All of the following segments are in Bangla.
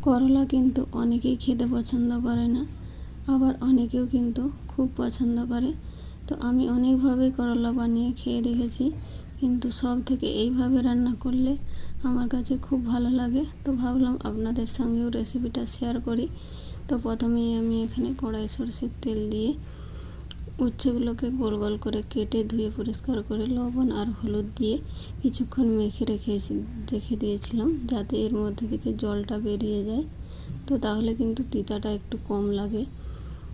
করলা কিন্তু অনেকেই খেতে পছন্দ করে না, আবার অনেকেও কিন্তু খুব পছন্দ করে। তো আমি অনেকভাবেই করলা বানিয়ে খেয়ে দেখেছি, কিন্তু সব থেকে এইভাবে রান্না করলে আমার কাছে খুব ভালো লাগে। তো ভাবলাম আপনাদের সঙ্গেও রেসিপিটা শেয়ার করি। তো প্রথমেই আমি এখানে কড়াই সরষের তেল দিয়ে উচ্ছেগুলোকে গোল গোল করে কেটে ধুয়ে পরিষ্কার করে লবণ আর হলুদ দিয়ে কিছুক্ষণ মেখে রেখে দিয়েছিলাম, যাতে এর মধ্যে থেকে জলটা বেরিয়ে যায়। তো তাহলে কিন্তু তিতাটা একটু কম লাগে।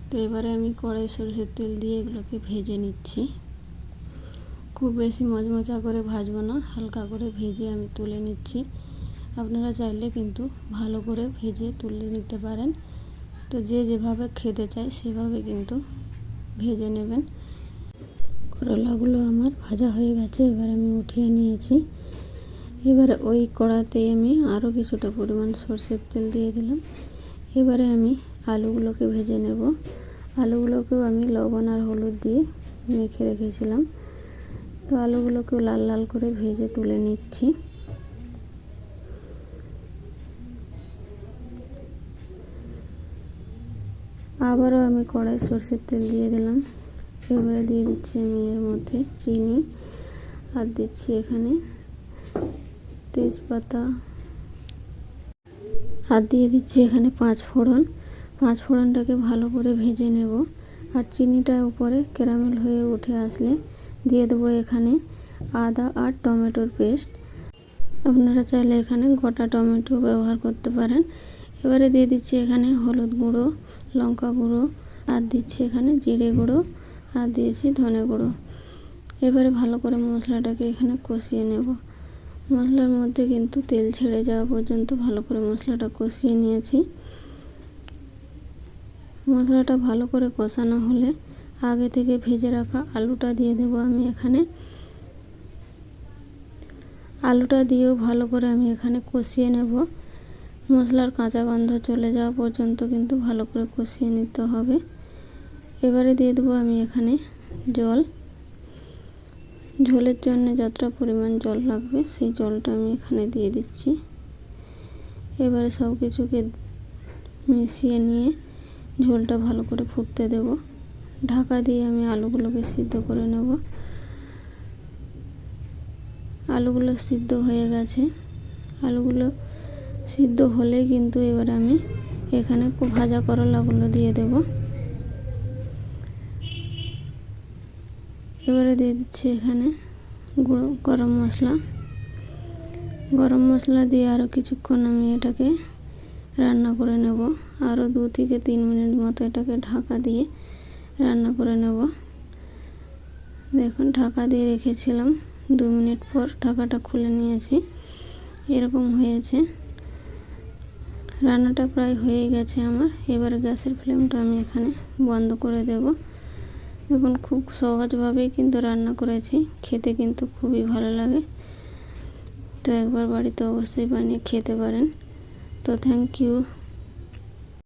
তো এবারে আমি কড়াই সরষের তেল দিয়ে এগুলোকে ভেজে নিচ্ছি। খুব বেশি মচমচা করে ভাজবো না, হালকা করে ভেজে আমি তুলে নিচ্ছি। আপনারা চাইলে কিন্তু ভালো করে ভেজে তুলে নিতে পারেন। তো যে যেভাবে খেতে চায় সেভাবে কিন্তু ভেজে নেবেন। করলাগুলো আমার ভাজা হয়ে গেছে, এবার আমি উঠিয়ে নিয়েছি। এবারে ওই কড়াতেই আমি আরও কিছুটা পরিমাণ সরষের তেল দিয়ে দিলাম। এবারে আমি আলুগুলোকে ভেজে নেব। আলুগুলোকেও আমি লবণ আর হলুদ দিয়ে মেখে রেখেছিলাম। তো আলুগুলোকেও লাল লাল করে ভেজে তুলে নিচ্ছি। আবারও আমি কড়াই সরষের তেল দিয়ে দিলাম। এবারে দিয়ে দিচ্ছি আমি এর মধ্যে চিনি, আর দিচ্ছি এখানে তেজপাতা, আর দিয়ে দিচ্ছি এখানে 5 ফোড়ন। 5 ফোড়নটাকে ভালো করে ভেজে নেব। আর চিনিটা উপরে ক্যারামেল হয়ে উঠে আসলে দিয়ে দেবো এখানে আদা আর টমেটোর পেস্ট। আপনারা চাইলে এখানে গোটা টমেটো ব্যবহার করতে পারেন। এবারে দিয়ে দিচ্ছি এখানে হলুদ গুঁড়ো, লঙ্কা গুঁড়ো, আর দিচ্ছি এখানে জিরে গুঁড়ো, আর দিয়েছি ধনে গুঁড়ো। এবারে ভালো করে মশলাটাকে এখানে কষিয়ে নেব। মশলার মধ্যে কিন্তু তেল ছেড়ে যাওয়া পর্যন্ত ভালো করে মশলাটা কষিয়ে নিয়েছি। মশলাটা ভালো করে কষানো হলে আগে থেকে ভেজে রাখা আলুটা দিয়ে দেব আমি এখানে। আলুটা দিয়েও ভালো করে আমি এখানে কষিয়ে নেব। মশলার কাঁচা গন্ধ চলে যাওয়া পর্যন্ত কিন্তু ভালো করে কষিয়ে নিতে হবে। এবারে দিয়ে দেবো আমি এখানে জল। ঝোলের জন্য যতটা পরিমাণ জল লাগবে সেই জলটা আমি এখানে দিয়ে দিচ্ছি। এবারে সব কিছুকে মিশিয়ে নিয়ে ঝোলটা ভালো করে ফুটতে দেব। ঢাকা দিয়ে আমি আলুগুলোকে সিদ্ধ করে নেব। আলুগুলো সিদ্ধ হয়ে গেছে। আলুগুলো সিদ্ধ হলেই কিন্তু এবার আমি এখানে ভাজা করলাগুলো দিয়ে দেব। এবারে দিয়ে দিচ্ছি এখানে গরম মশলা। গরম মশলা দিয়ে আরও কিছুক্ষণ আমি এটাকে রান্না করে নেব। আরও 2 থেকে 3 মিনিট মতো এটাকে ঢাকা দিয়ে রান্না করে নেব। দেখুন ঢাকা দিয়ে রেখেছিলাম, 2 মিনিট পর ঢাকাটা খুলে নিয়েছি। এরকম হয়েছে। রান্নাটা প্রায় হয়ে গেছে আমার। এবার গ্যাসের ফ্লেমটা আমি এখানে বন্ধ করে দেব। দেখুন খুব সহজভাবেই কিন্তু রান্না করেছি, খেতে কিন্তু খুবই ভালো লাগে। তো একবার বাড়িতে অবশ্যই বানিয়ে খেতে পারেন। তো থ্যাংক ইউ।